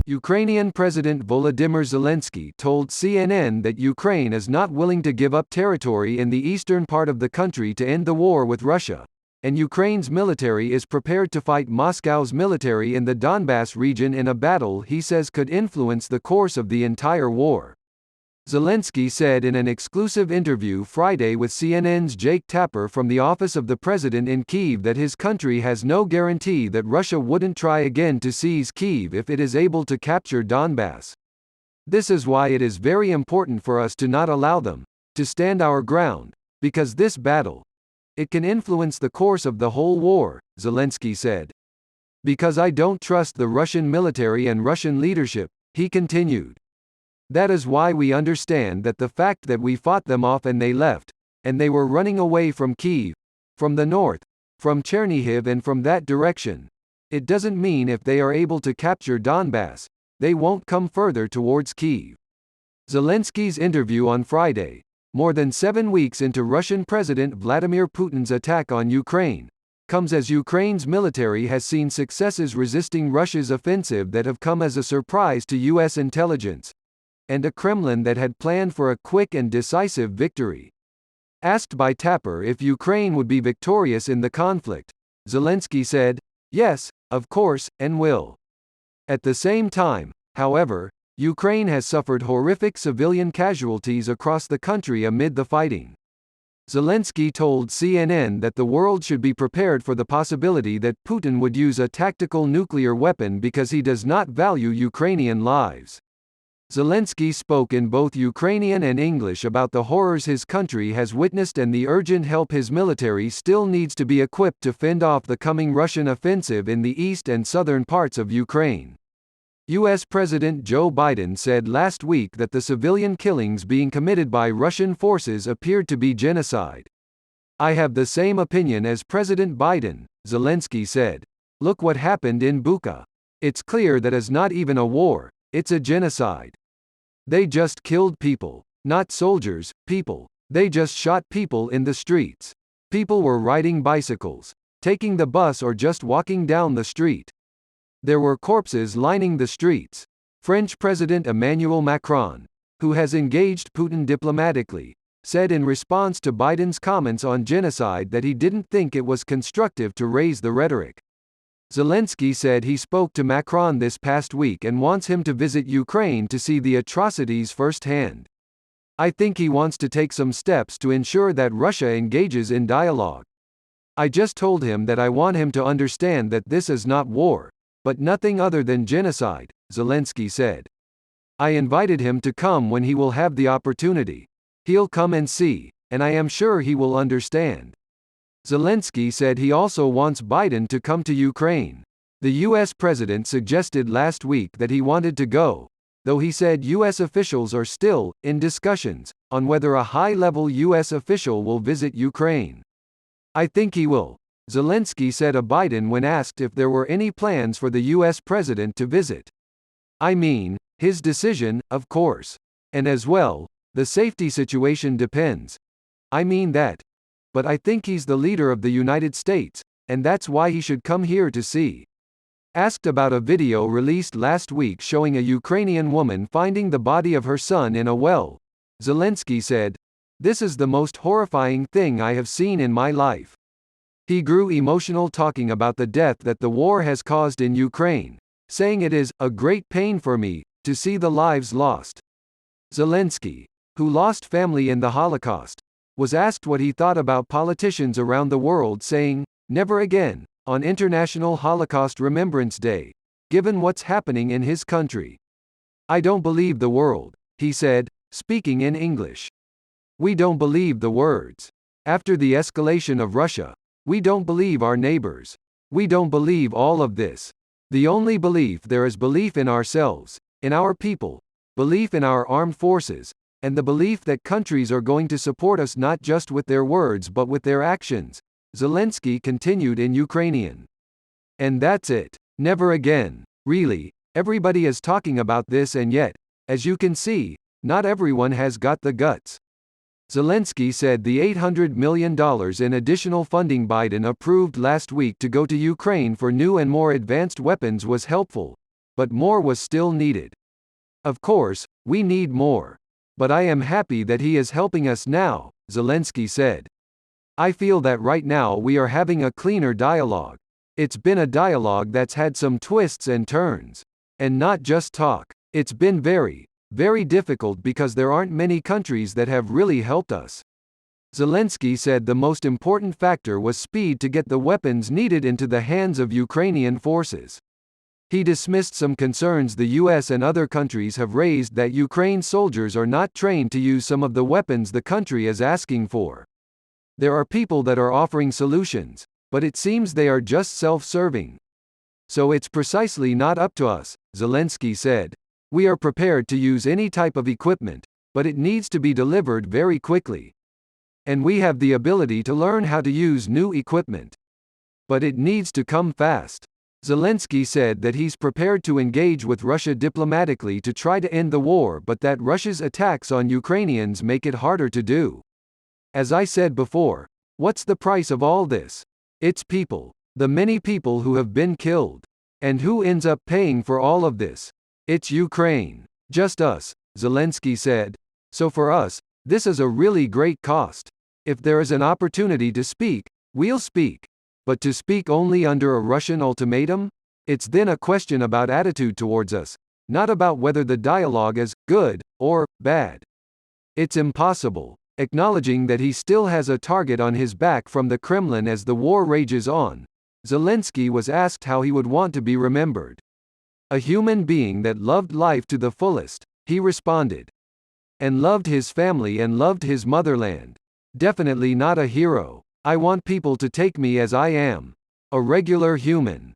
Ukrainian President Volodymyr Zelensky told CNN that Ukraine is not willing to give up territory in the eastern part of the country to end the war with Russia, and Ukraine's military is prepared to fight Moscow's military in the Donbass region in a battle he says could influence the course of the entire war. Zelensky said in an exclusive interview Friday with CNN's Jake Tapper from the office of the president in Kyiv that his country has no guarantee that Russia wouldn't try again to seize Kyiv if it is able to capture Donbass. This is why it is very important for us to not allow them to stand our ground, because this battle, it can influence the course of the whole war, Zelensky said. Because I don't trust the Russian military and Russian leadership, he continued. That is why we understand that the fact that we fought them off and they left, and they were running away from Kyiv, from the north, from Chernihiv and from that direction. It doesn't mean if they are able to capture Donbass, they won't come further towards Kyiv. Zelensky's interview on Friday, more than 7 weeks into Russian President Vladimir Putin's attack on Ukraine, comes as Ukraine's military has seen successes resisting Russia's offensive that have come as a surprise to U.S. intelligence, and a Kremlin that had planned for a quick and decisive victory. Asked by Tapper if Ukraine would be victorious in the conflict, Zelensky said, "Yes, of course, and will." At the same time, however, Ukraine has suffered horrific civilian casualties across the country amid the fighting. Zelensky told CNN that the world should be prepared for the possibility that Putin would use a tactical nuclear weapon because he does not value Ukrainian lives. Zelensky spoke in both Ukrainian and English about the horrors his country has witnessed and the urgent help his military still needs to be equipped to fend off the coming Russian offensive in the east and southern parts of Ukraine. U.S. President Joe Biden said last week that the civilian killings being committed by Russian forces appeared to be genocide. "I have the same opinion as President Biden," Zelensky said. "Look what happened in Bucha. It's clear that it's not even a war. It's a genocide. They just killed people. Not soldiers, people. They just shot people in the streets. People were riding bicycles, taking the bus or just walking down the street. There were corpses lining the streets." French President Emmanuel Macron, who has engaged Putin diplomatically, said in response to Biden's comments on genocide that he didn't think it was constructive to raise the rhetoric. Zelensky said he spoke to Macron this past week and wants him to visit Ukraine to see the atrocities firsthand. "I think he wants to take some steps to ensure that Russia engages in dialogue. I just told him that I want him to understand that this is not war, but nothing other than genocide," Zelensky said. "I invited him to come when he will have the opportunity. He'll come and see, and I am sure he will understand." Zelensky said he also wants Biden to come to Ukraine. The U.S. president suggested last week that he wanted to go, though he said U.S. officials are still in discussions on whether a high-level U.S. official will visit Ukraine. "I think he will," Zelensky said of Biden when asked if there were any plans for the U.S. president to visit. "I mean, his decision, of course. And as well, the safety situation depends. I mean that. But I think he's the leader of the United States, and that's why he should come here to see." Asked about a video released last week showing a Ukrainian woman finding the body of her son in a well, Zelensky said, "This is the most horrifying thing I have seen in my life." He grew emotional talking about the death that the war has caused in Ukraine, saying it is a great pain for me to see the lives lost. Zelensky, who lost family in the Holocaust, was asked what he thought about politicians around the world saying, "Never again," on International Holocaust Remembrance Day, given what's happening in his country. "I don't believe the world," he said, speaking in English. "We don't believe the words. After the escalation of Russia, we don't believe our neighbors. We don't believe all of this. The only belief there is belief in ourselves, in our people, belief in our armed forces, and the belief that countries are going to support us not just with their words but with their actions," Zelensky continued in Ukrainian. "And that's it. Never again. Really, everybody is talking about this and yet, as you can see, not everyone has got the guts." Zelensky said the $800 million in additional funding Biden approved last week to go to Ukraine for new and more advanced weapons was helpful, but more was still needed. Of course, we need more. But I am happy that he is helping us now, Zelensky said. I feel that right now we are having a cleaner dialogue. It's been a dialogue that's had some twists and turns. And not just talk. It's been very, very difficult because there aren't many countries that have really helped us. Zelensky said the most important factor was speed to get the weapons needed into the hands of Ukrainian forces. He dismissed some concerns the US and other countries have raised that Ukraine's soldiers are not trained to use some of the weapons the country is asking for. There are people that are offering solutions, but it seems they are just self-serving. So it's precisely not up to us, Zelensky said. We are prepared to use any type of equipment, but it needs to be delivered very quickly. And we have the ability to learn how to use new equipment. But it needs to come fast. Zelensky said that he's prepared to engage with Russia diplomatically to try to end the war, but that Russia's attacks on Ukrainians make it harder to do. As I said before, what's the price of all this? It's people. The many people who have been killed. And who ends up paying for all of this? It's Ukraine. Just us, Zelensky said. So for us, this is a really great cost. If there is an opportunity to speak, we'll speak. But to speak only under a Russian ultimatum? It's then a question about attitude towards us, not about whether the dialogue is good or bad. It's impossible. Acknowledging that he still has a target on his back from the Kremlin as the war rages on, Zelensky was asked how he would want to be remembered. A human being that loved life to the fullest, he responded. And loved his family and loved his motherland. Definitely not a hero. I want people to take me as I am. A regular human.